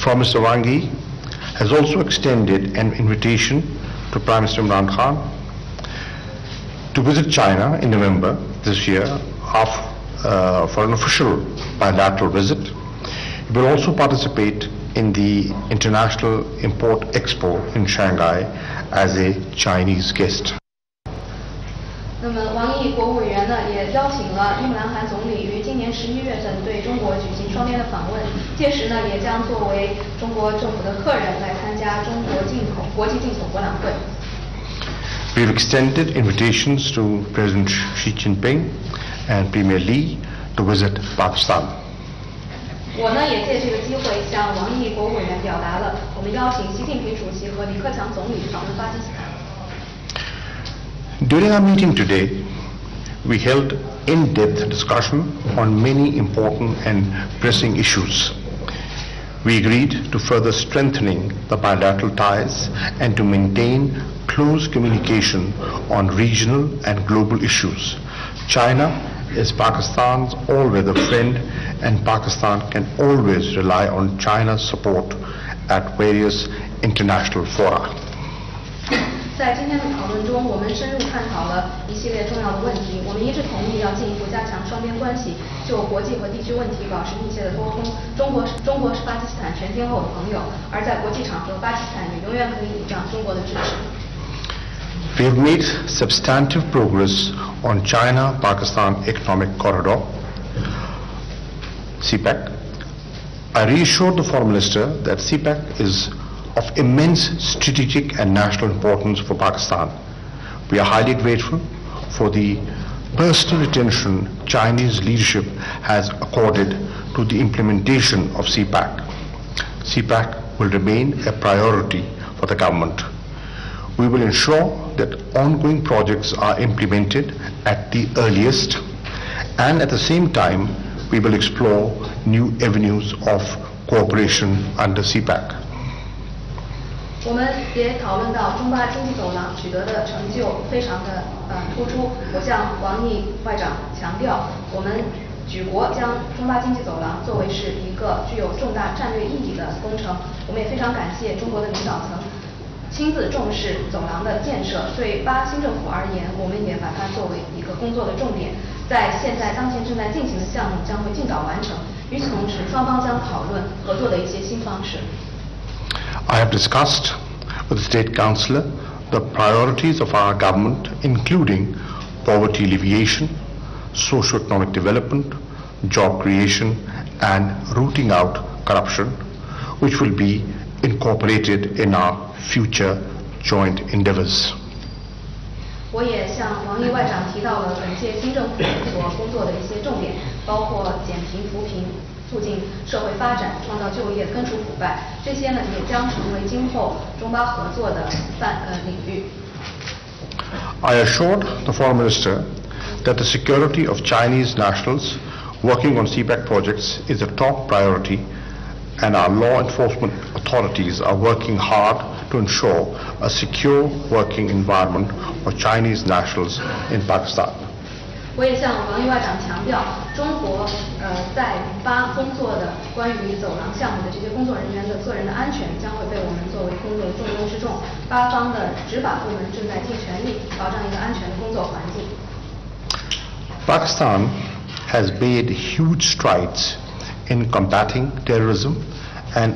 from Mr. Wang Yi has also extended an invitation to Prime Minister Imran Khan to visit China in November this year for an official bilateral visit. He will also participate in the International Import Expo in Shanghai as a Chinese guest. 那么，王毅国务委员呢也邀请了英兰韩总理于今年11月份对中国举行双边的访问，届时呢也将作为中国政府的客人来参加中国国际进口博览会。We have extended invitations to President Xi Jinping and Premier Li to visit Pakistan. 我呢也借这个机会向王毅国务委员表达了我们邀请习近平主席和李克强总理访问巴基斯坦。During our meeting today, we held in-depth discussion on many important and pressing issues. We agreed to further strengthening the bilateral ties and to maintain close communication on regional and global issues. China is Pakistan's all-weather friend, and Pakistan can always rely on China's support at various international fora. 在今天的讨论中，我们深入探讨了一系列重要的问题。我们一致同意要进一步加强双边关系，就国际和地区问题保持密切的沟通。中国是巴基斯坦全天候的朋友，而在国际场合，巴基斯坦也永远可以倚仗中国的支持。We have made substantive progress on China-Pakistan Economic Corridor, CPEC. I reassured the Foreign Minister that CPEC is of immense strategic and national importance for Pakistan. We are highly grateful for the personal attention Chinese leadership has accorded to the implementation of CPEC. CPEC will remain a priority for the government. We will ensure that ongoing projects are implemented at the earliest, and at the same time we will explore new avenues of cooperation under CPEC. 我们也讨论到中巴经济走廊取得的成就非常的突出。我向王毅外长强调，我们举国将中巴经济走廊作为是一个具有重大战略意义的工程。我们也非常感谢中国的领导层亲自重视走廊的建设。对巴新政府而言，我们也把它作为一个工作的重点。在当前正在进行的项目将会尽早完成。与此同时，双方将讨论合作的一些新方式。I have discussed with the State Councillor the priorities of our government, including poverty alleviation, socio-economic development, job creation, and rooting out corruption, which will be incorporated in our future joint endeavours. 我也向王毅外长提到了本届新政府所工作的一些重点，包括减贫扶贫、促进社会发展、创造就业、根除腐败，这些呢也将成为今后中巴合作的领域。I assured the Foreign Minister that the security of Chinese nationals working on CPEC projects is a top priority, and our law enforcement authorities are working hard to ensure a secure working environment for Chinese nationals in Pakistan. 我也向王毅外长强调，中国在巴工作的关于走廊项目的这些工作人员的个人的安全将会被我们作为工作的重中之重。巴方的执法部门正在尽全力保障一个安全的工作环境。Pakistan has made huge strides in combating terrorism and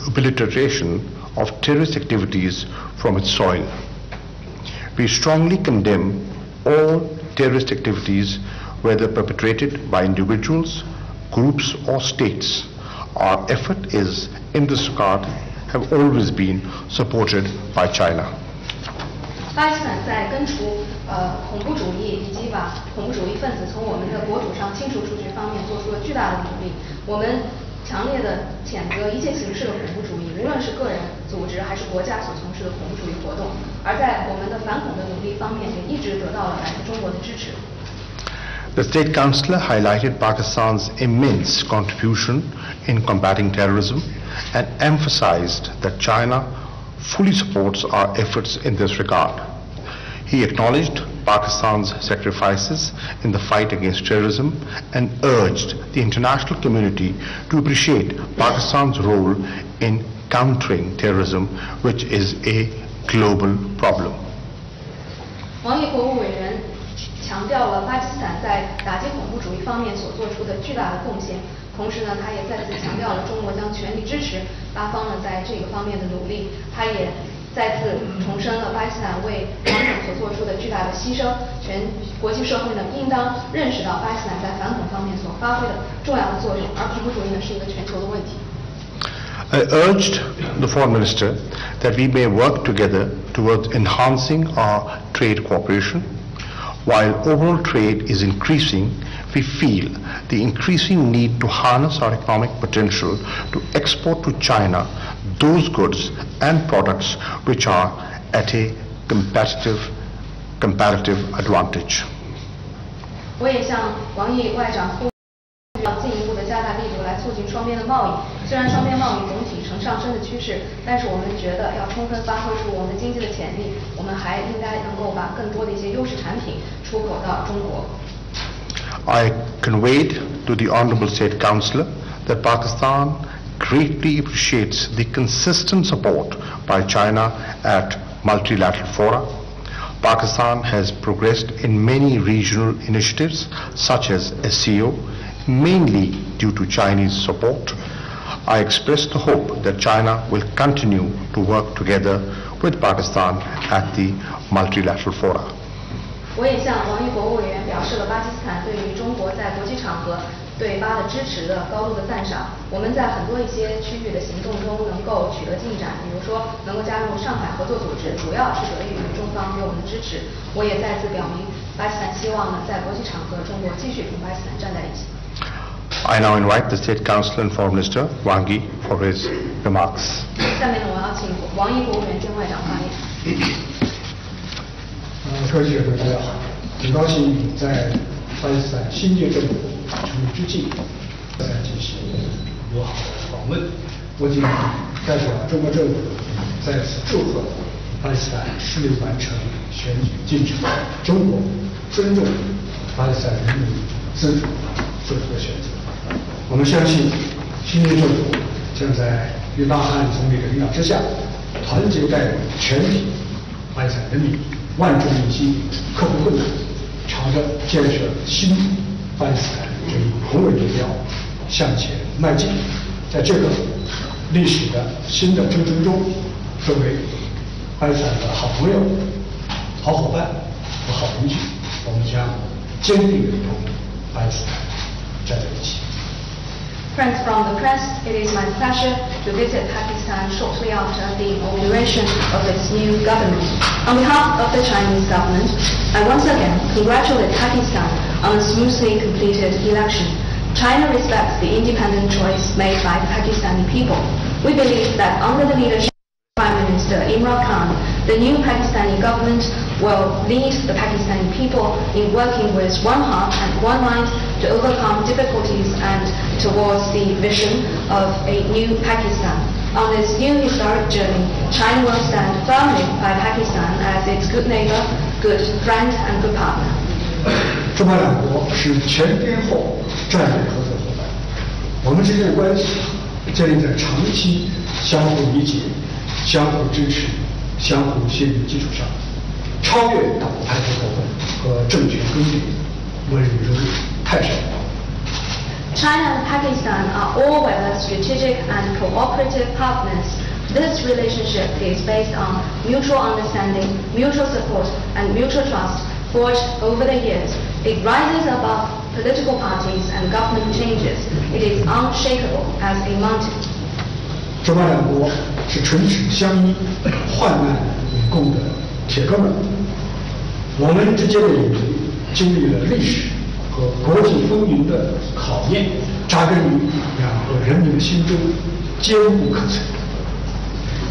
obliteration of terrorist activities from its soil. We strongly condemn all terrorist activities, whether perpetrated by individuals, groups or states. Our effort is, in this regard, have always been supported by China. 巴基斯坦在根除恐怖主义以及把恐怖主义分子从我们的国土上清除出去方面做出了巨大的努力。我们强烈的谴责一切形式的恐怖主义，无论是个人、组织还是国家所从事的恐怖主义活动。而在我们的反恐的努力方面，也一直得到了来自中国的支持。The State Councillor highlighted Pakistan's immense contribution in combating terrorism and emphasized that China fully supports our efforts in this regard. He acknowledged Pakistan's sacrifices in the fight against terrorism and urged the international community to appreciate Pakistan's role in countering terrorism, which is a global problem. 王毅国务委员强调了巴基斯坦在打击恐怖主义方面所做出的巨大的贡献，同时呢，他也再次强调了中国将全力支持巴方呢在这个方面的努力。他也再次重申了巴基斯坦为王者所做出的巨大的牺牲，全国际社会呢应当认识到巴基斯坦在反恐方面所发挥的重要的作用，而恐怖主义呢是一个全球的问题。I urged the Foreign Minister that we may work together towards enhancing our trade cooperation. While overall trade is increasing, we feel the increasing need to harness our economic potential to export to China those goods and products which are at a comparative advantage. 我也向王毅外长呼吁，要进一步的加大力度来促进双边的贸易。虽然双边贸易总体呈上升的趋势，但是我们觉得要充分发挥出我们经济的潜力，我们还应该能够把更多的一些优势产品出口到中国。I conveyed to the Honorable State Councillor that Pakistan greatly appreciates the consistent support by China at multilateral fora. Pakistan has progressed in many regional initiatives such as SCO, mainly due to Chinese support. I express the hope that China will continue to work together with Pakistan at the multilateral fora. 我也向王毅国务委员表示了巴基斯坦对于中国在国际场合对巴的支持的高度的赞赏。我们在很多一些区域的行动中能够取得进展，比如说能够加入上海合作组织，主要是得益于中方给我们的支持。我也再次表明，巴基斯坦希望呢在国际场合中国继续同巴基斯坦站在一起。I now invite the State Councillor and Foreign Minister Wang Yi for his remarks. 下面呢，我要请王毅国务委员兼外长发言。各位记者大家好，很高兴在巴基斯坦新届政府成立之际，再进行友好的访问。我谨代表中国政府再次祝贺巴基斯坦顺利完成选举进程，中国尊重巴基斯坦人民自主做出的选择。我们相信新届政府将在约大汗总理的领导之下，团结带领全体巴基斯坦人民，万众一心，克服困难，朝着建设新巴基斯坦这一宏伟目标向前迈进。在这个历史的新的征程中，作为巴基斯坦的好朋友、好伙伴和好邻居，我们将坚定地同巴基斯坦站在一起。Friends from the press, it is my pleasure to visit Pakistan shortly after the inauguration of its new government. On behalf of the Chinese government, I once again congratulate Pakistan on a smoothly completed election. China respects the independent choice made by the Pakistani people. We believe that under the leadership of Prime Minister Imran, the new Pakistani government will lead the Pakistani people in working with one heart and one mind to overcome difficulties and towards the vision of a new Pakistan. On this new historic journey, China will stand firmly by Pakistan as its good neighbor, good friend and good partner. 中巴两国是前边后战略合作伙伴，我们之间的关系建立在长期相互理解、相互支持、相互信任基础上，超越党派头和政权更迭，温如泰山。China and Pakistan are all weather strategic and cooperative partners. This relationship is based on mutual understanding, mutual support, and mutual trust forged over the years. It rises above political parties and government changes. It is unshakable as a mountain. 中巴两国是唇齿相依、患难与共的铁哥们儿。我们之间的友谊经历了历史和国际风云的考验，扎根于两国人民的心中，坚不可摧。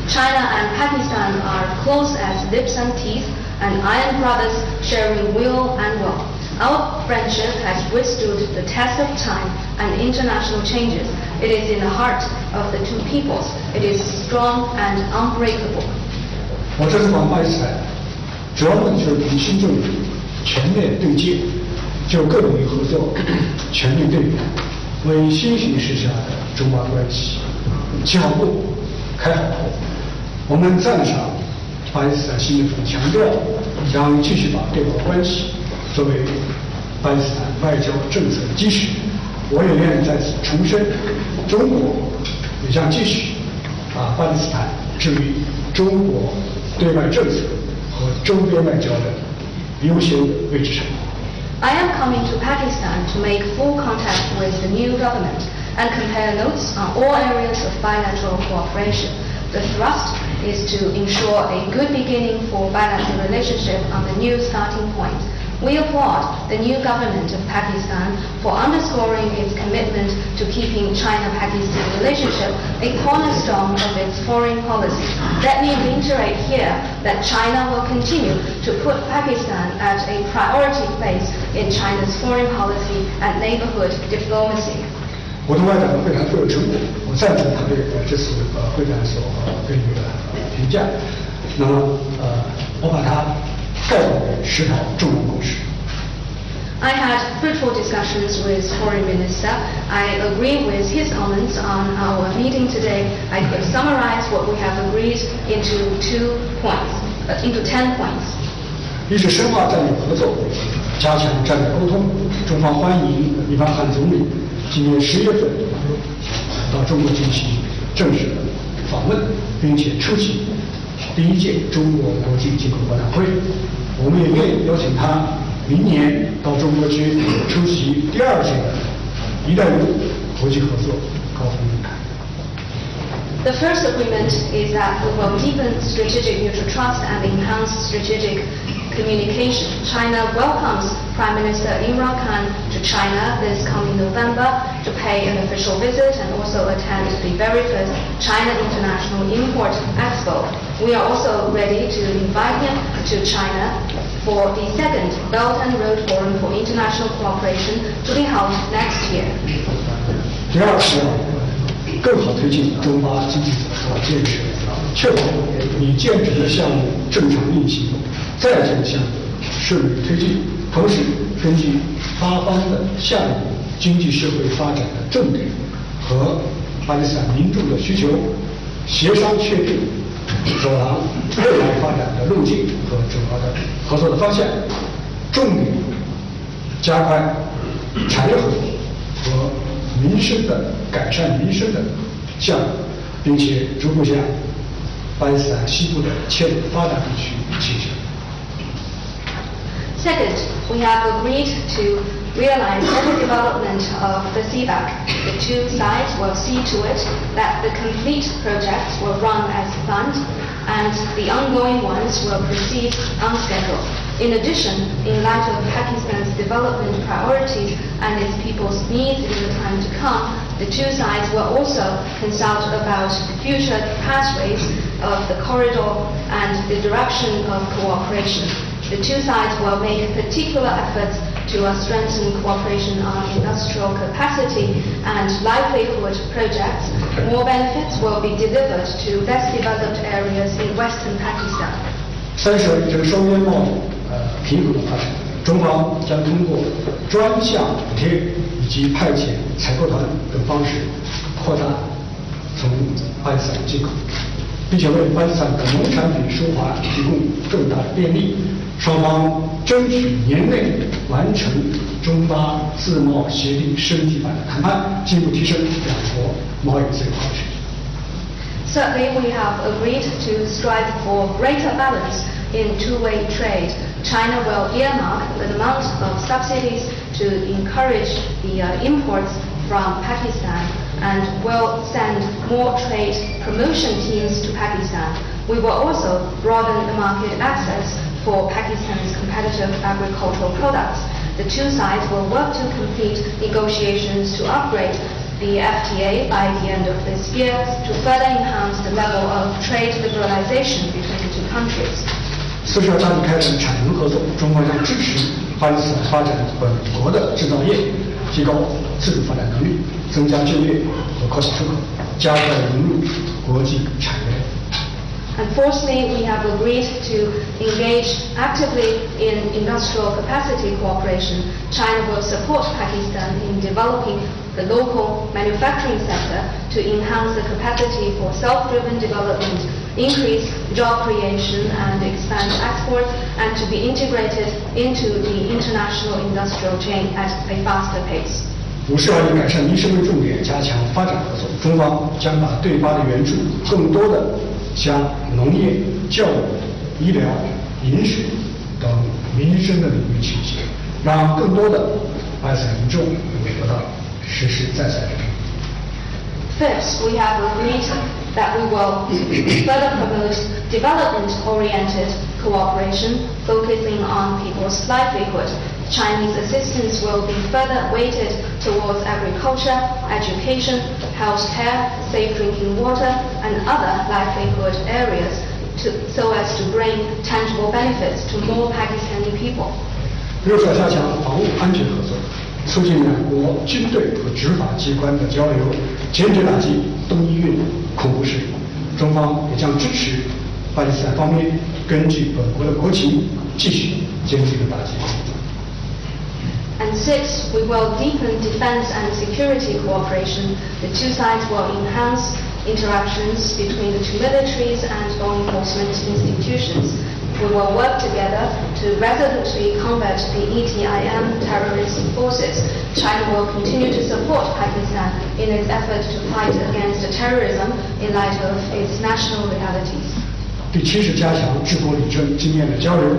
China and Pakistan are close as lips and teeth, and iron brothers sharing will and woe. Our friendship has withstood the test of time and international changes. It is in the heart of the two peoples. It is strong and unbreakable. 我这次访巴基斯坦，主要呢就是同新政府全面对接，就各领域合作全力对比，为新形势下的中巴关系起好步、开好头。我们赞赏巴基斯坦新政府强调将继续把对华关系作为巴基斯坦外交政策的基石。我也愿意在此重申，中国也将继续把巴基斯坦置于中国对外政策和周边外交的优先位置上。I am coming to Pakistan to make full contact with the new government and compare notes on all areas of bilateral cooperation. The thrust is to ensure a good beginning for bilateral relationship on the new starting point. We applaud the new government of Pakistan for underscoring its commitment to keeping China-Pakistan relationship a cornerstone of its foreign policy. Let me reiterate here that China will continue to put Pakistan at a priority place in China's foreign policy and neighborhood diplomacy. 我的外长会谈富有成果，我赞成他对这次会谈所给予的评价。那么我把它概括为10条重要共识。I had fruitful discussions with Foreign Minister. I agree with his comments on our meeting today. I could summarize what we have agreed into 10 points. 一是深化战略合作，加强战略沟通。中方欢迎伊凡汗总理今年10月份到中国进行正式的访问，并且出席第1届中国国际进口博览会。我们也愿意邀请他明年到中国去出席第2届的“一带一路”国际合作高峰论坛。The first agreement is that we will deepen strategic mutual trust and enhance strategic communication. China welcomes Prime Minister Imran to China this coming November to pay an official visit and also attend the very first China International Import Expo. We are also ready to invite him to China for the second Belt and Road Forum for International Cooperation to be held next year. 第二是更好推进中巴经济走向建设，确保已建成的项目正常运行，在建项目顺利推进。同时，根据巴方的项目经济社会发展的重点和巴基斯坦民众的需求，协商确定走廊未来发展的路径和主要的合作的方向，重点加快产业合作和民生的改善民生的项目，并且逐步向巴基斯坦西部的欠发达地区倾斜。Second, we have agreed to realize the development of the CBAC. The two sides will see to it that the complete projects will run as planned and the ongoing ones will proceed on schedule. In addition, in light of Pakistan's development priorities and its people's needs in the time to come, the two sides will also consult about future pathways of the corridor and the direction of cooperation. The two sides will make particular efforts to strengthen cooperation on industrial capacity and livelihood projects. More benefits will be delivered to less developed areas in western Pakistan. 3是这个双边贸易平衡的发展，中方将通过专项补贴以及派遣采购团等方式扩大从巴基斯坦进口，并且为巴基斯坦的农产品输华提供更大的便利。双方争取年内完成中巴自贸协定升级版的谈判，进一步提升两国贸易自由化水平。Certainly, we have agreed to strive for greater balance in two-way trade. China will earmark an amount of subsidies to encourage the imports from Pakistan and will send more trade promotion teams to Pakistan. We will also broaden the market access for Pakistan's competitive agricultural products. The two sides will work to complete negotiations to upgrade the FTA by the end of this year to further enhance the level of trade liberalization between the two countries. 4是要加紧开展产能合作，中方将支持巴基斯坦发展本国的制造业，提高自主发展能力，增加就业和扩大出口，加快融入国际产业链。And fourthly, we have agreed to engage actively in industrial capacity cooperation. China will support Pakistan in developing the local manufacturing sector to enhance the capacity for self-driven development, increase job creation and expand exports, and to be integrated into the international industrial chain at a faster pace. 5.2以改善民生为重点，加强发展合作。中方将把对巴的援助更多的向农业、教育、医疗、饮水等民生的领域倾斜，让更多的巴基斯坦民众能够得到实实在在的利益。Fifth, we have agreed that we will further promote development-oriented cooperation, focusing on people's livelihood. Chinese assistance will be further weighted towards agriculture, education, healthcare, safe drinking water, and other livelihood areas so as to bring tangible benefits to more Pakistani people. 六是要加强防务安全合作，促进两国军队和执法机关的交流，坚决打击东伊运恐怖势力。中方也将支持巴基斯坦方面根据本国的国情，继续坚决的打击恐怖。And sixth, we will deepen defense and security cooperation. The two sides will enhance interactions between the two militaries and law enforcement institutions. We will work together to resolutely combat the ETIM terrorist forces. China will continue to support Pakistan in its effort to fight against terrorism in light of its national realities. 第七是加强治国理政经验的交流。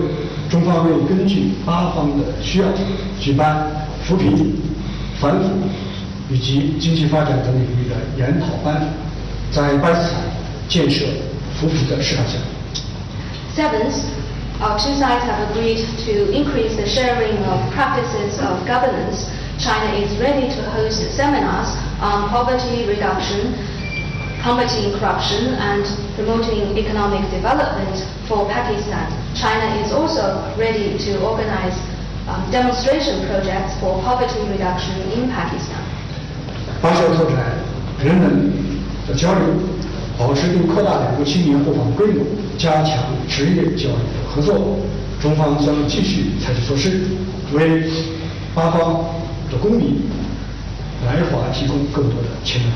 中方会根据巴方的需要，举办扶贫、反腐以及经济发展等领域的研讨班，在巴基斯坦建设扶贫的示范项目。Seventh, our two sides have agreed to increase the sharing of practices of governance. China is ready to host seminars on poverty reduction, combating corruption and promoting economic development for Pakistan. China is also ready to organize demonstration projects for poverty reduction in Pakistan. 八是要拓展人文的交流，保持并扩大两国青年互访规模，加强职业教育的合作。中方将继续采取措施，为巴方的公民来华提供更多的签证。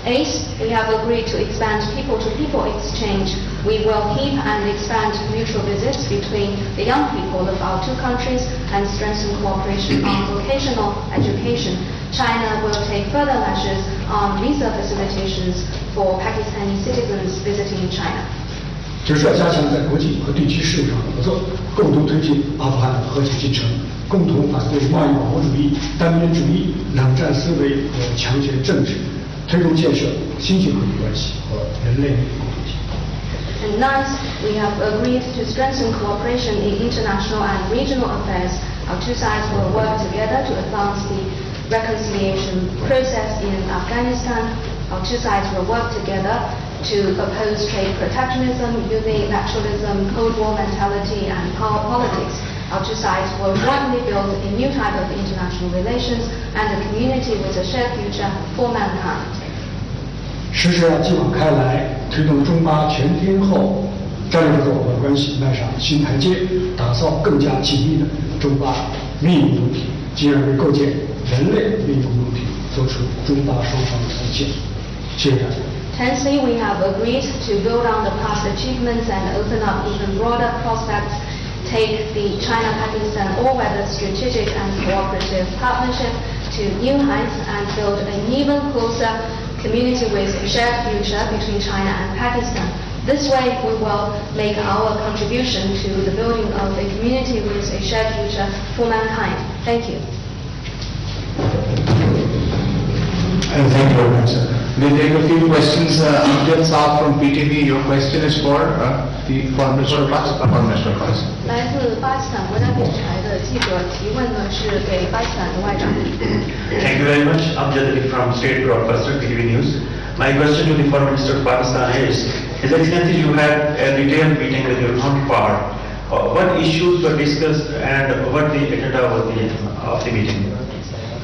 Eighth, we have agreed to expand people-to-people exchange. We will keep and expand mutual visits between the young people of our two countries and strengthen cooperation on vocational education. China will take further measures on visa facilitations for Pakistani citizens visiting China. 就是要加强在国际和地区事务上的合作，共同推进阿富汗的和解进程，共同反对贸易保护主义、单边主义、冷战思维和强权政治。推动建设新型和平关系和人类共同体。And ninth, we have agreed to strengthen cooperation in international and regional affairs. Our two sides will work together to advance the reconciliation process in Afghanistan. Our two sides will work together to oppose trade protectionism, unilateralism, Cold War mentality, and power politics. Our two sides will jointly build a new type of international relations and a community with a shared future for mankind. 实施继往开来，推动中巴全天候战略合作伙伴关系迈上新台阶，打造更加紧密的中巴命运共同体，进而为构建人类命运共同体做出中巴双方的贡献。谢谢大家。Tenthly, we have agreed to build on the past achievements and open up even broader prospects. Take the China-Pakistan all-weather strategic and cooperative partnership to new heights and build an even closer community with a shared future between China and Pakistan. This way, we will make our contribution to the building of a community with a shared future for mankind. Thank you. Thank you very much, sir. We'll take a few questions. Amjad Saab from PTV, your question is for the Foreign Minister of Pakistan. Foreign Minister of Pakistan. 来自巴基斯坦国家电视台的记者提问呢，是给巴基斯坦的外长。Thank you very much. Amjad from State Broadcaster PTV News. My question to the Foreign Minister of Pakistan is, His Excellency, you had a detailed meeting with your counterpart. What issues were discussed and what the agenda was of the meeting?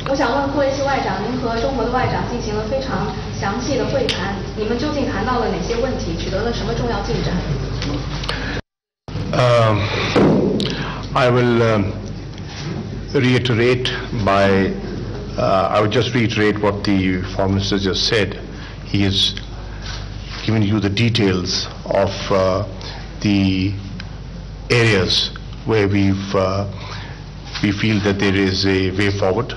我想问库维奇外长，您和中国的外长进行了非常详细的会谈，你们究竟谈到了哪些问题，取得了什么重要进展？I will reiterate I would just reiterate what the Foreign Minister just said. He has given you the details of the areas where we feel that there is a way forward,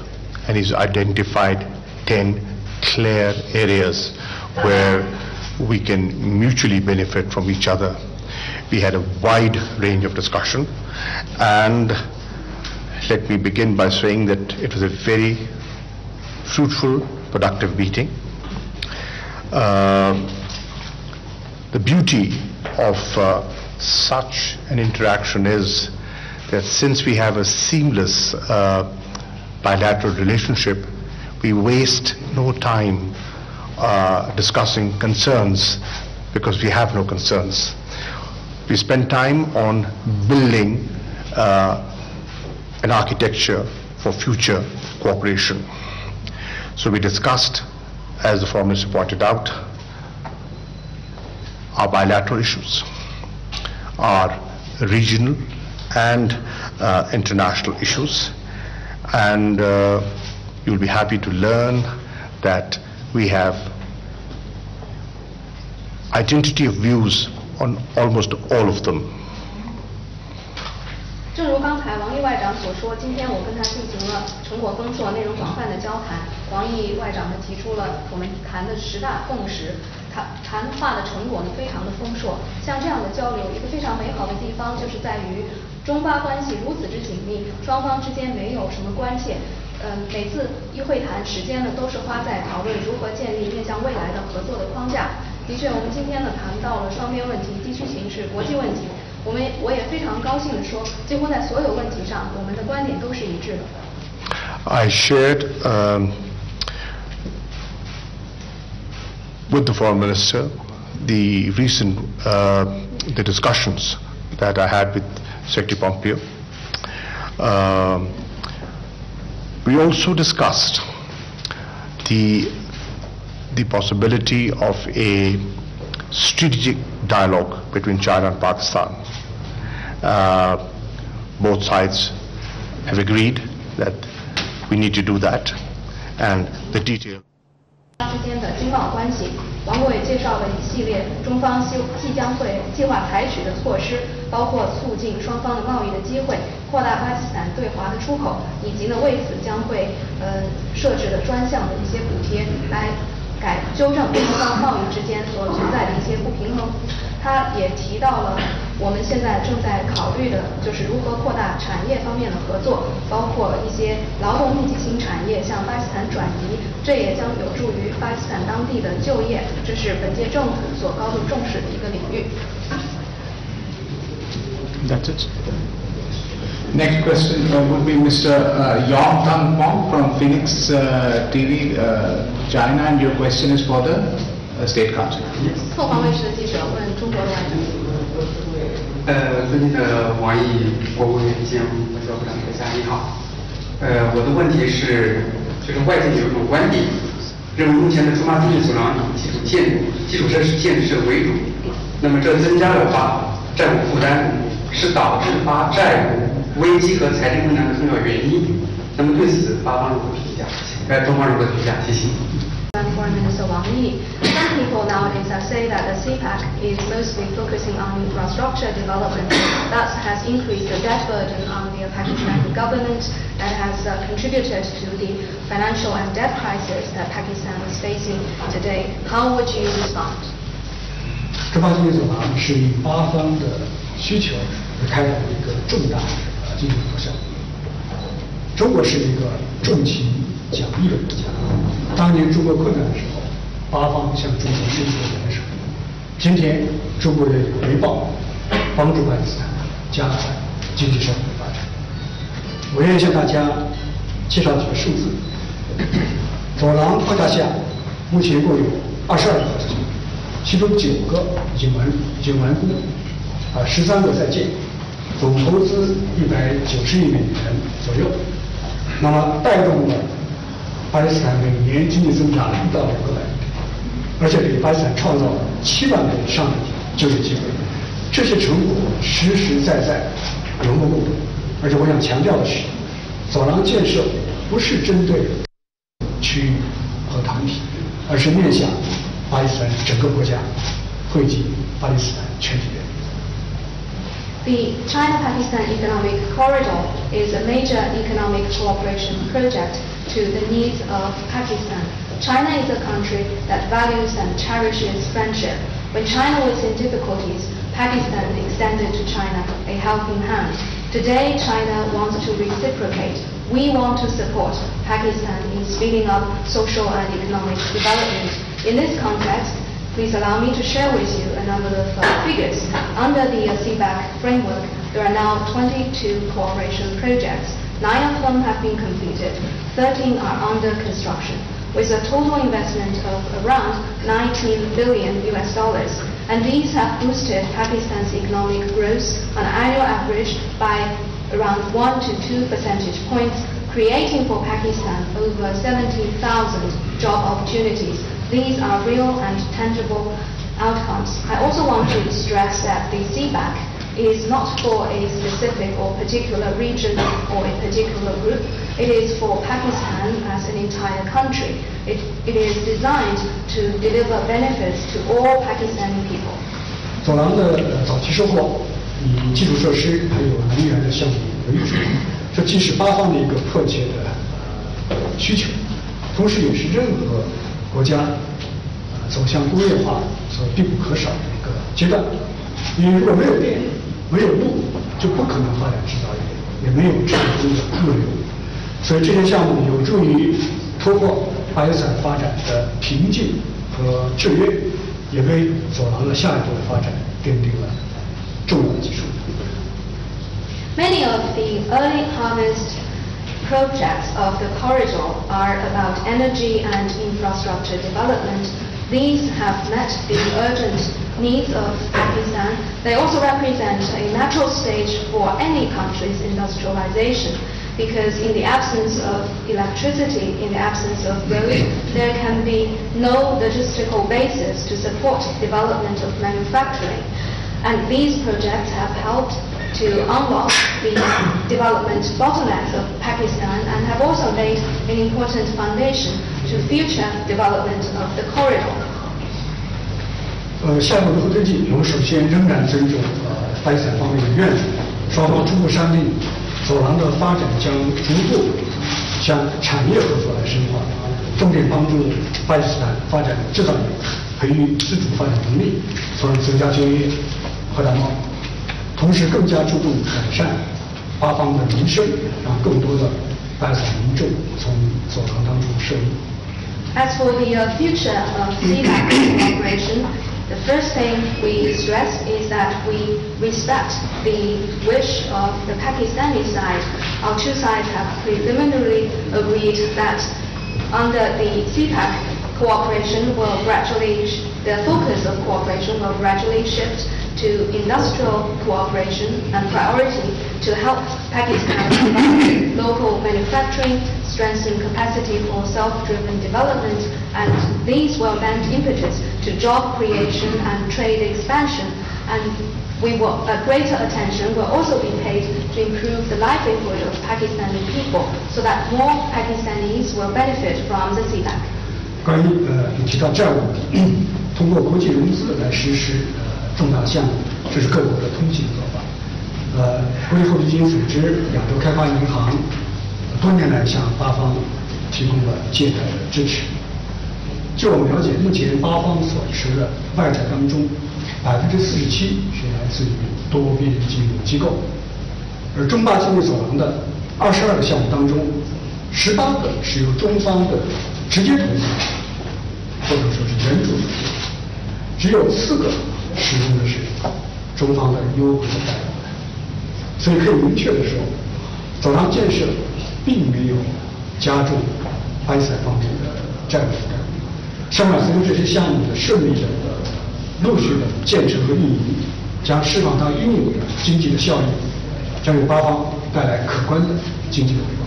and he's identified 10 clear areas where we can mutually benefit from each other. We had a wide range of discussion, and let me begin by saying that it was a very fruitful, productive meeting. The beauty of such an interaction is that since we have a seamless bilateral relationship, we waste no time discussing concerns because we have no concerns. We spend time on building an architecture for future cooperation. So we discussed, as the Foreign Minister pointed out, our bilateral issues, our regional and international issues, and you'll be happy to learn that we have identity of views on almost all of them. 正如刚才王毅外长所说，今天我跟他进行了成果丰硕、内容广泛的交谈。王毅外长呢提出了我们谈的10大共识，谈话的成果呢非常的丰硕。像这样的交流，一个非常美好的地方就是在于中巴关系如此之紧密，双方之间没有什么关切。每次一会谈时间呢都是花在讨论如何建立面向未来的合作的框架。的确，我们今天呢谈到了双边问题、地区形势、国际问题。我也非常高兴地说，几乎在所有问题上，我们的观点都是一致的。I shared with the Foreign Minister the recent the discussions that I had with Secretary Pompeo. We also discussed the possibility of a strategic dialogue between China and Pakistan. Both sides have agreed that we need to do that, and the detail. 之间的经贸关系，王国伟介绍了一系列中方即将会计划采取的措施，包括促进双方的贸易的机会，扩大巴基斯坦对华的出口，以及呢为此将会设置的专项的一些补贴，来纠正双方贸易之间所存在的一些不平衡。他也提到了我们现在正在考虑的就是如何扩大产业方面的合作，包括一些劳动密集型产业向巴基斯坦转移，这也将有助于巴基斯坦当地的就业，这是本届政府所高度重视的一个领域。That's it. Next question would be Mr. Yong Tang Pong from Phoenix TV, China, and your question is for the State Council. 凤凰卫视的记者问中国的外长。尊敬的王毅国务委员兼外交部长阁下你好。我的问题是，就是外界有一种观点，认为目前的中巴经济走廊以基础设施建设为主，那么这增加了债务负担，是导致巴债务危机和财政困难的重要原因。那么对此，巴方如何评价？中方如何评价？谢谢。Foreign Minister Wang Yi. Some people nowadays say that the CPEC is mostly focusing on infrastructure development. That has increased the debt burden on the Pakistani government and has contributed to the financial and debt crisis that Pakistan is facing today. How would you respond? 中巴经济走廊是以巴方的需求而开展的一个重大经济合作项目。中国是一个重情讲义的国家。当年中国困难的时候，巴方向中国伸出了援手。今天中国也有回报，帮助巴基斯坦加快经济社会的发展。我愿意向大家介绍几个数字。走廊框架下，目前共有22个合作项目，其中9个已经完工，13个在建，总投资190亿美元左右。那么带动了巴基斯坦每年经济增长1到2个百分点，而且给巴基斯坦创造了7万个以上的就业机会。这些成果实实在在有目共睹。而且我想强调的是，走廊建设不是针对区域和团体，而是面向巴基斯坦整个国家，惠及巴基斯坦全体人民。The China-Pakistan Economic Corridor is a major economic cooperation project to the needs of Pakistan. China is a country that values and cherishes friendship. When China was in difficulties, Pakistan extended to China a helping hand. Today, China wants to reciprocate. We want to support Pakistan in speeding up social and economic development. In this context, please allow me to share with you a number of figures. Under the CBAC framework, there are now 22 cooperation projects. 9 of them have been completed, 13 are under construction, with a total investment of around $19 billion. And these have boosted Pakistan's economic growth on an annual average by around 1 to 2 percentage points, creating for Pakistan over 70,000 job opportunities. These are real and tangible outcomes. I also want to stress that the CBAC is not for a specific or particular region or a particular group. It is for Pakistan as an entire country. It is designed to deliver benefits to all Pakistani people. 走廊的早期收获以基础设施还有能源的项目为主，这既是巴方的一个迫切的需求，同时也是任何国家走向工业化所必不可少的一个阶段。因为如果没有电、没有路，就不可能发展制造业，也没有畅通的物流。所以这些项目有助于突破巴基斯坦发展的瓶颈和制约，也为走廊的下一步的发展奠定了重要的基础。Many of the early harvest projects of the corridor are about energy and infrastructure development. These have met the urgent needs of Pakistan. They also represent a natural stage for any country's industrialization, because in the absence of electricity, in the absence of roads, there can be no logistical basis to support development of manufacturing. And these projects have helped to unlock the development bottlenecks of Pakistan and have also laid an important foundation to future development of the corridor. 下一步如何推进？我们首先仍然尊重巴基斯坦方面的愿景，双方初步商定，走廊的发展将逐步向产业合作来深化，重点帮助巴基斯坦发展制造业，培育自主发展能力，从而增加就业，扩大贸易。同时更加注重改善巴方的民生，让更多的巴基斯坦民众从走廊当中受益。As for the future of CBAC cooperation, the first thing we stress is that we respect the wish of the Pakistani side. Our two sides have preliminarily agreed that under the CBAC cooperation will gradually, the focus of cooperation will gradually shift to industrial cooperation and priority to help Pakistan develop local manufacturing, strengthen capacity for self-driven development, and these will lend impetus to job creation and trade expansion. And greater attention will also be paid to improve the livelihood of Pakistani people, so that more Pakistanis will benefit from the CBAC. 关于提到债务，通过国际融资来实施重大项目，这是各国的通行做法。国际货币基金组织、亚洲开发银行多年来向巴方提供了借贷的支持。据我们了解，目前巴方所持的外债当中，47%是来自于多边金融机构，而中巴经济走廊的22个项目当中，18个是由中方的直接投资，或者说是援助投资，只有4个使用的是中方的优惠的贷款。所以可以明确的说，走廊建设并没有加重巴基斯坦方面的债务负担。相反，随着这些项目的顺利的陆续的建成和运营，将释放它应有的经济的效益，将为巴方带来可观的经济的回报。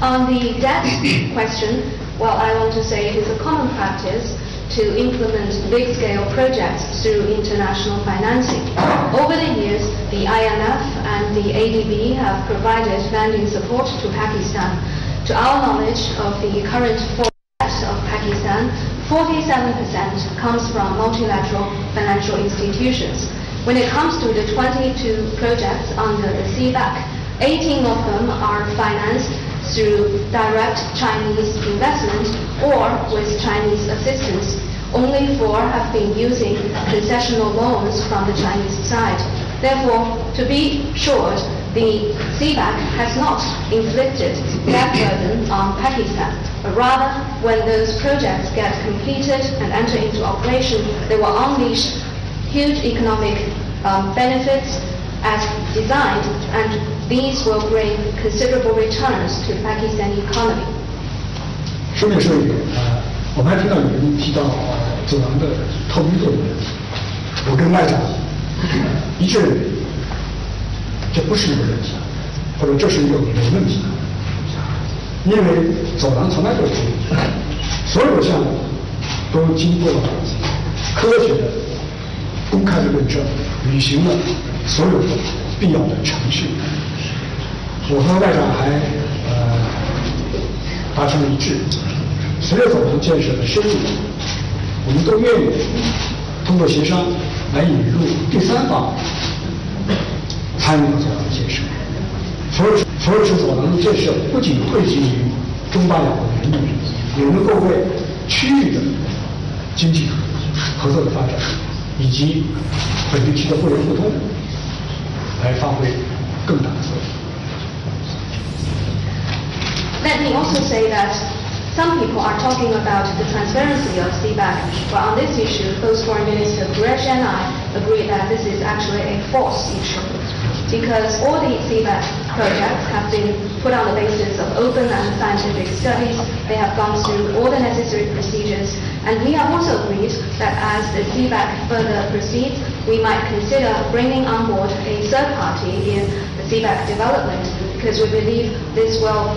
On the debt question, well, I want to say it is a common practice to implement big-scale projects through international financing. Over the years, the IMF and the ADB have provided lending support to Pakistan. To our knowledge of the current debt of Pakistan, 47% comes from multilateral financial institutions. When it comes to the 22 projects under the CBAC, 18 of them are financed through direct Chinese investment or with Chinese assistance. Only 4 have been using concessional loans from the Chinese side. Therefore, to be sure, the CBAC has not inflicted that burden on Pakistan, but rather when those projects get completed and enter into operation, they will unleash huge economic benefits as designed, and these will bring considerable returns to the Pakistani economy. 顺便说一点，我们还听到有人提到走廊的透明度的问题。我跟外长一致认为，这不是一个问题，或者这是一个没问题。因为走廊从来都是所有的项目都经过科学的、公开的论证，履行了所有的必要的程序。我和外长还达成了一致，随着走廊建设的深入，我们都愿意通过协商来引入第三方参与到走廊的建设。佛罗斯走廊的建设不仅惠及于中巴两国人民，也能够为区域的经济合作的发展以及本地区的互联互通来发挥更大的作用。Let me also say that some people are talking about the transparency of CBAC, but on this issue, both Foreign Minister Qureshi and I agree that this is actually a false issue, because all the CBAC projects have been put on the basis of open and scientific studies. They have gone through all the necessary procedures, and we have also agreed that as the CBAC further proceeds, we might consider bringing on board a third party in the CBAC development, because we believe this will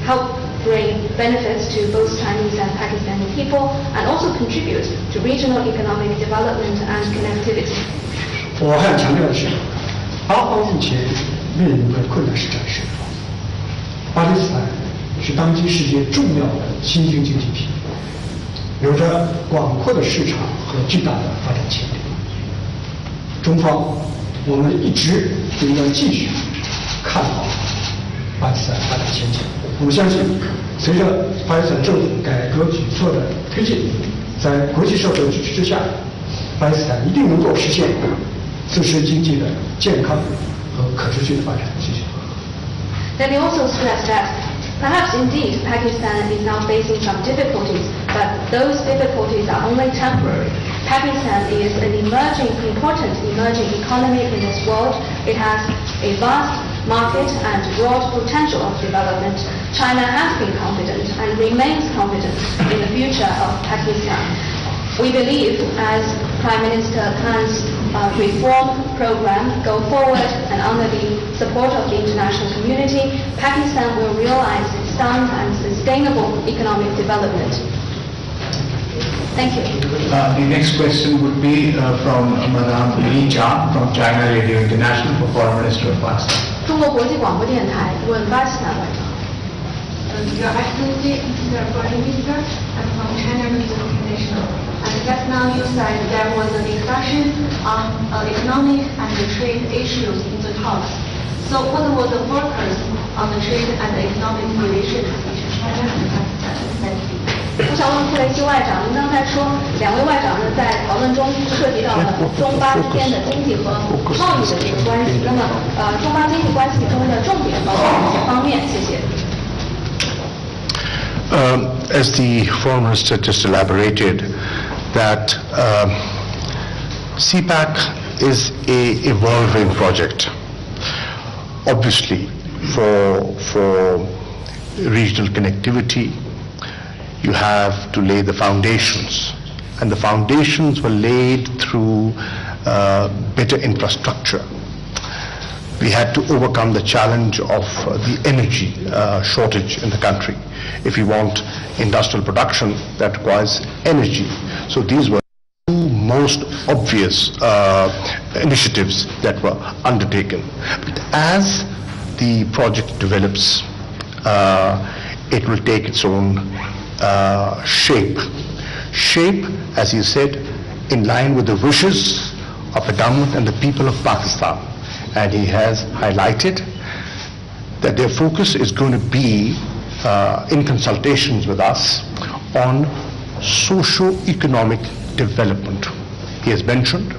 help bring benefits to both Chinese and Pakistani people, and also contribute to regional economic development and connectivity. 我还想强调的是，巴方目前面临的困难是战事。巴基斯坦是当今世界重要的新兴经济体，有着广阔的市场和巨大的发展潜力。中方我们一直应该继续看好巴基斯坦发展前景。我们相信，随着巴基斯坦政府改革举措的推进，在国际社会的支持之下，巴基斯坦一定能够实现自身经济的健康和可持续的发展。谢谢。Let me also stress that perhaps indeed Pakistan is now facing some difficulties, but those difficulties are only temporary. Pakistan is an important emerging economy in this world. It has a vast market and broad potential of development. China has been confident and remains confident in the future of Pakistan. We believe as Prime Minister Khan's reform program go forward and under the support of the international community, Pakistan will realize sound and sustainable economic development. Thank you. The next question would be from Madam Li Jia from China Radio International for Foreign Minister of Pakistan. 中国国际广播电台问巴基斯坦外长。Your Excellency, Mr. Foreign Minister, I'm from China Radio International. And just now you said there was a discussion on economic and trade issues in the talks. So what was the focus on the trade and economic relations between China and Pakistan? Thank you. 我想问库雷西外长，您刚才说两位外长呢在讨论中涉及到了中巴之间的经济和贸易的这个关系。那么中巴经济关系中的重点包括哪些方面？谢谢。As the Foreign Minister just elaborated, that CPAC is a evolving project. Obviously, for regional connectivity, you have to lay the foundations, and the foundations were laid through better infrastructure. we had to overcome the challenge of the energy shortage in the country. If we want industrial production, that requires energy. So these were two most obvious initiatives that were undertaken. But as the project develops, it will take its own shape. Shape, as you said, in line with the wishes of the government and the people of Pakistan. And he has highlighted that their focus is going to be, in consultations with us, on socio-economic development. He has mentioned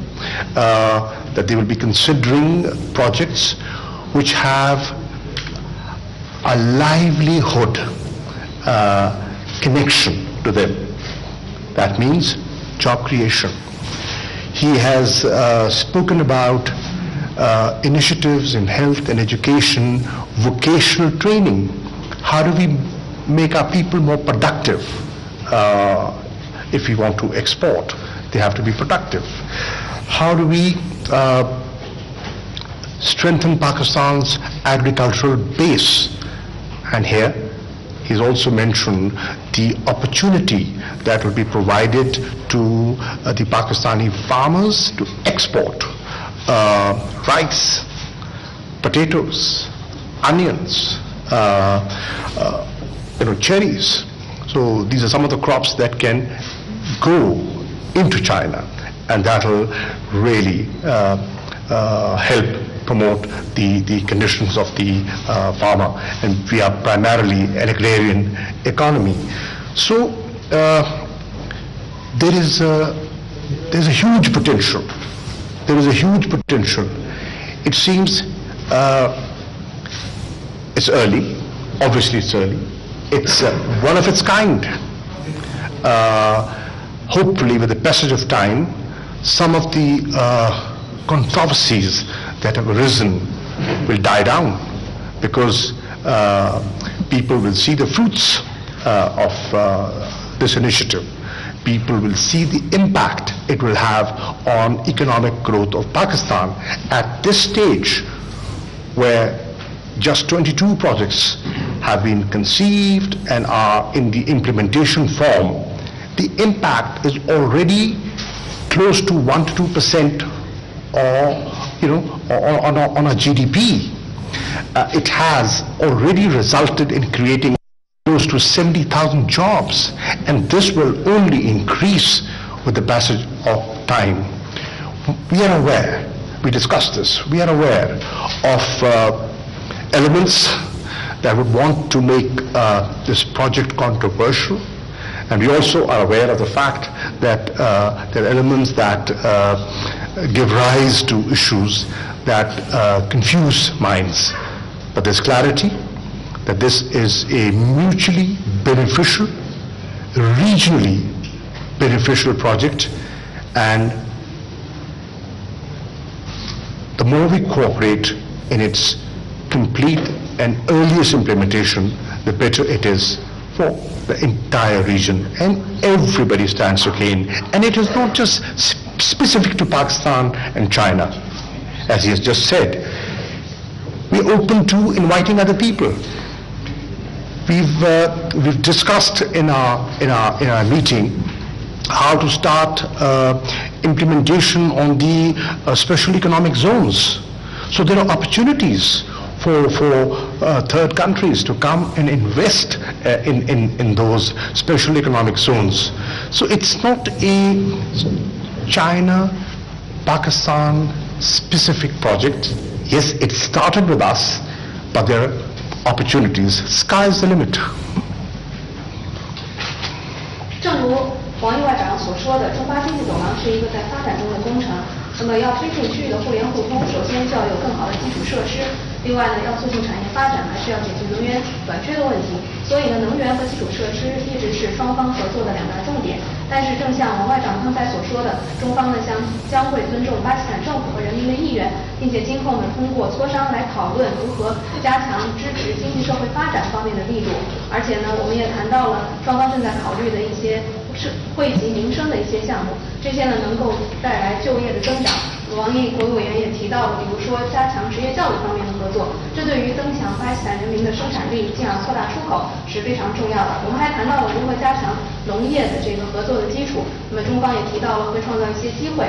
that they will be considering projects which have a livelihood connection to them. That means job creation. He has spoken about initiatives in health and education, vocational training. How do we make our people more productive? If we want to export, they have to be productive. How do we strengthen Pakistan's agricultural base? And here, he's also mentioned the opportunity that will be provided to the Pakistani farmers to export rice, potatoes, onions, cherries. So these are some of the crops that can go into China, and that will really help promote the conditions of the farmer. And we are primarily an agrarian economy. So there's a huge potential. There is a huge potential. It seems it's early. Obviously it's early. It's one of its kind. Hopefully with the passage of time, some of the controversies that have arisen will die down, because people will see the fruits of this initiative. People will see the impact it will have on economic growth of Pakistan. At this stage, where just 22 projects have been conceived and are in the implementation form, the impact is already close to 1 to 2% on a GDP. It has already resulted in creating close to 70,000 jobs, and this will only increase with the passage of time. We are aware, we discussed this, we are aware of elements that would want to make this project controversial, and we also are aware of the fact that there are elements that give rise to issues that confuse minds. But there's clarity that this is a mutually beneficial, regionally beneficial project, and the more we cooperate in its complete and earliest implementation, the better it is for the entire region, and everybody stands to gain. And it is not just specific to Pakistan and China. As he has just said, we're open to inviting other people. We've discussed in our meeting how to start implementation on the special economic zones. So there are opportunities for third countries to come and invest in those special economic zones. So it's not a China-Pakistan specific project. Yes, it started with us, but there are opportunities. Sky is the limit. 正如王毅外长所说的，中巴经济走廊是一个在发展中的工程。那么要推进区域的互联互通，首先就要有更好的基础设施。另外呢，要促进产业发展，还是要解决能源短缺的问题。所以呢，能源和基础设施一直是双方合作的两大重点。但是，正像王外长刚才所说的，中方呢将会尊重巴基斯坦政府和人民的意愿，并且今后呢通过磋商来讨论如何加强支持经济社会发展方面的力度。而且呢，我们也谈到了双方正在考虑的一些惠及民生的一些项目，这些呢能够带来就业的增长。王毅国务委员也提到了，比如说加强职业教育方面的合作，这对于增强巴基斯坦人民的生产力，进而扩大出口是非常重要的。我们还谈到了如何加强农业的这个合作的基础，那么中方也提到了会创造一些机会。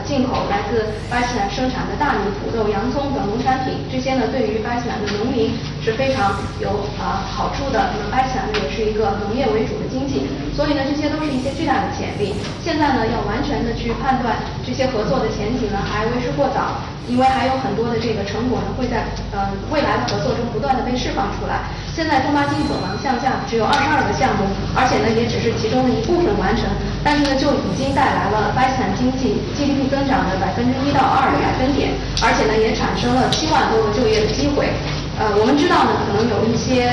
进口来自巴基斯坦生产的大米、土豆、洋葱等农产品，这些呢对于巴基斯坦的农民是非常有好处的。那么巴基斯坦呢也是一个农业为主的经济，所以呢这些都是一些巨大的潜力。现在呢要完全的去判断这些合作的前景呢还为时过早，因为还有很多的这个成果呢会在未来的合作中不断的被释放出来。现在中巴经济走廊项下只有22个项目，而且呢也只是其中的一部分完成，但是呢就已经带来了巴基斯坦经济 GDP 增长的1%到2%的百分点，而且呢也产生了7万多个就业的机会。我们知道呢，可能有一些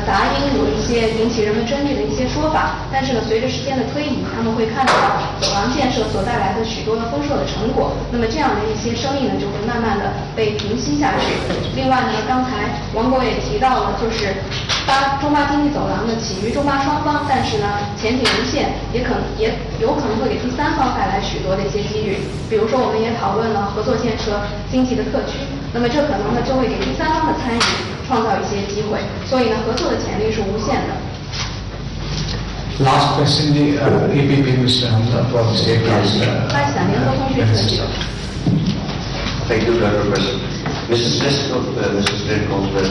杂音，有一些引起人们争议的一些说法，但是呢，随着时间的推移，他们会看到走廊建设所带来的许多的丰硕的成果，那么这样的一些声音呢，就会慢慢的被平息下去。另外呢，刚才王国也提到了，就是中巴经济走廊呢起于中巴双方，但是呢前景无限，也有可能会给第三方带来许多的一些机遇。比如说，我们也讨论了合作建设经济的特区。那么这可能呢就会给第三方的参与创造一些机会，所以呢合作的潜力是无限的。Last question, the APP Mr. Hamza for State Council. 巴基斯坦联合通讯社记者。Thank you, Dr. President. Mr. State Councillor,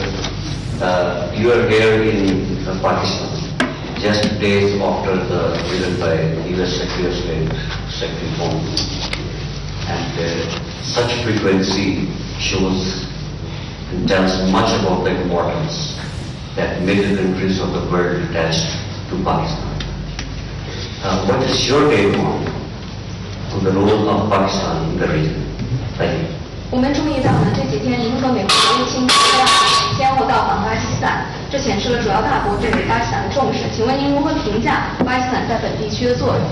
you are here in Pakistan just days after the visit by U.S. Secretary of State, Secretary Pompeo, and such frequency shows and tells much about the importance that major countries of the world attach to Pakistan. What is your take on the role of Pakistan in the region? Thank you. 我们注意到呢，这几天您和美国国务卿先后到访巴基斯坦，这显示了主要大国对巴基斯坦的重视。请问您如何评价巴基斯坦在本地区的作用？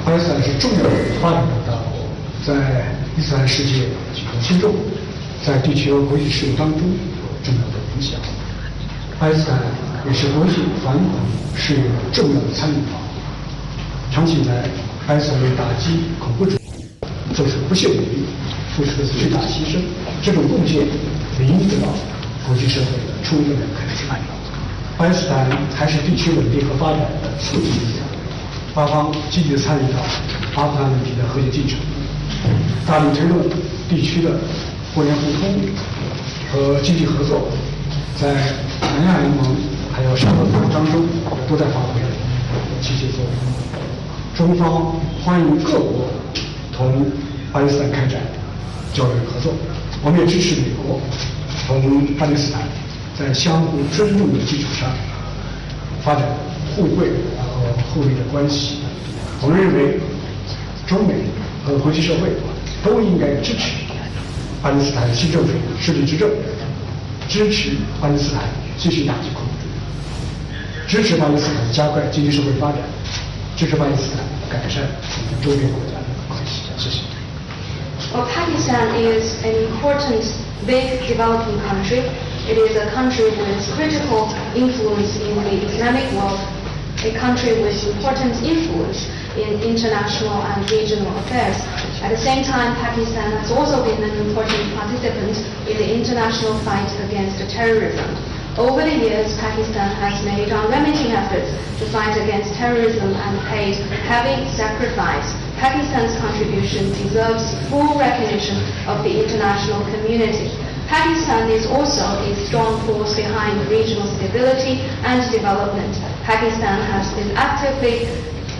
巴基斯坦是重要的发展中大国，在伊斯兰世界举足轻重，在地区和国际事务当中有重要的影响。巴基斯坦也是国际反恐事业的重要的参与方。长期以来，巴基斯坦为打击恐怖主义做出不懈努力，付出的巨大牺牲，这种贡献也应得到国际社会的充分的肯定。巴基斯坦还是地区稳定和发展的促进力量，巴方积极参与到阿富汗问题的和解进程，大力推动地区的互联互通和经济合作，在南亚联盟还有沙特组织当中都在发挥积极作用。中方欢迎各国同巴基斯坦开展交流合作，我们也支持美国同巴基斯坦在相互尊重的基础上发展互惠和互利的关系。我们认为，中美和国际社会都应该支持巴基斯坦新政府顺利执政，支持巴基斯坦继续打击恐怖主义，支持巴基斯坦加快经济社会发展，支持巴基斯坦改善与周边国家的关系。谢谢。Well, Pakistan is an important, big developing country. It is a country with critical influence in the Islamic world, a country with important influence in international and regional affairs. At the same time, Pakistan has also been an important participant in the international fight against terrorism. Over the years, Pakistan has made unremitting efforts to fight against terrorism and paid heavy sacrifice. Pakistan's contribution deserves full recognition of the international community. Pakistan is also a strong force behind regional stability and development. Pakistan has been actively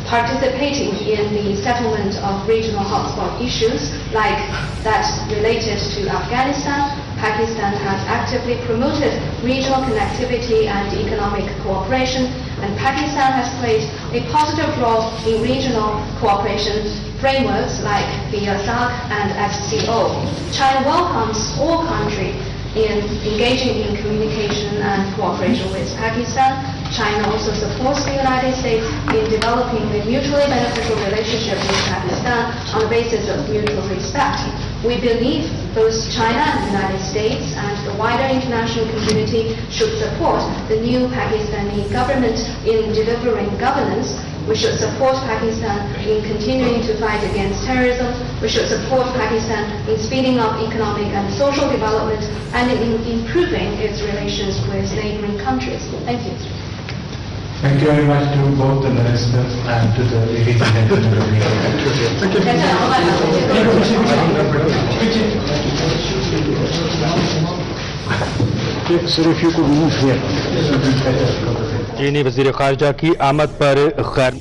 participating in the settlement of regional hotspot issues like that related to Afghanistan. Pakistan has actively promoted regional connectivity and economic cooperation, and Pakistan has played a positive role in regional cooperation frameworks like the SAARC and SCO. China welcomes all countries in engaging in communication and cooperation with Pakistan. China also supports the United States in developing a mutually beneficial relationship with Pakistan on the basis of mutual respect. We believe both China and the United States and the wider international community should support the new Pakistani government in delivering governance, We should support Pakistan in continuing to fight against terrorism. We should support Pakistan in speeding up economic and social development and in improving its relations with neighboring countries. Thank you. Thank you very much to both the ministers and to the ladies and gentlemen of the meeting. Sir, if you could move here. चीनी वज़ीर ख़ारिजा की आमद पर खैर